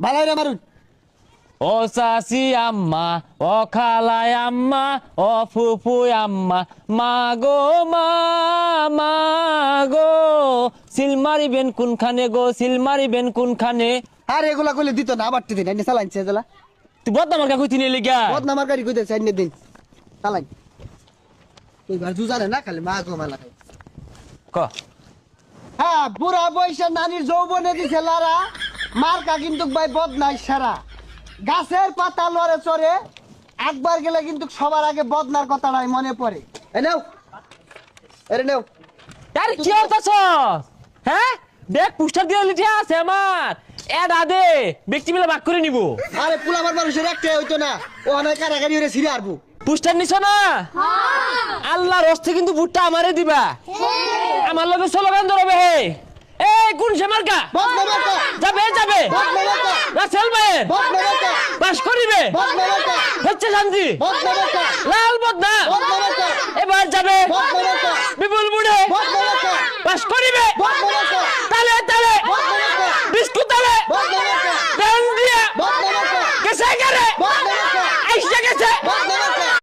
ভালাই রে মারুন। ও চাচি আম্মা, ও খালাই আম্মা, ও ফুফু আম্মা, মা গো মা গো, সিল মারিবেন কোনখানে গো, সিল মারিবেন কোনখানে? আর এগুলা কইলে দিত না, আবার দিন আইনে চালাইছে এগুলা। তুই বদনাম আর কইতি নিয়ে লিগা বদনামার গাড়ি কইতেছে আইনে দিন চালাই। এইবার জুজারে না খালি মা গো মালা খাই। ক হ্যাঁ, বুড়া বয়সে নানির যৌবনে দিছে লারা, মার্কা কিন্তু ভাই বদনাই সারা। গাছের পাতা লড়ে চড়ে, একবার গেলে কিন্তু সবার আগে বদনার কথাটাই মনে পড়ে। এ নেও, এরে নেও। আরে কি হতাছ? হ্যাঁ দেখ পোস্টার দিয়ে লিখে আছে আমার এড আদে ব্যক্তি মিলে ভাগ করে নিব। আরে পুলাবার মানুষের একটাই হইতো না, ও অনেক কারাগারি হয়ে ছিঁড়ে আরবো। পোস্টার নিছ না? আল্লাহর হস্তে কিন্তু ভুট্টা আমারে দিবা। আমার লগে স্লোগান ধরবে হে, এই কোন সে মার্কা? বদনা মার্কা, যাবে যাবে বদনা মার্কা, রাসেল ভাইয়ের বদনা মার্কা, পাস করিবে বদনা মার্কা, হচ্ছে শান্তি বদনা মার্কা, লাল বদনা বদনা মার্কা, এবার যাবে বদনা মার্কা, বিপুল বুড়ে বদনা মার্কা, পাস করিবে।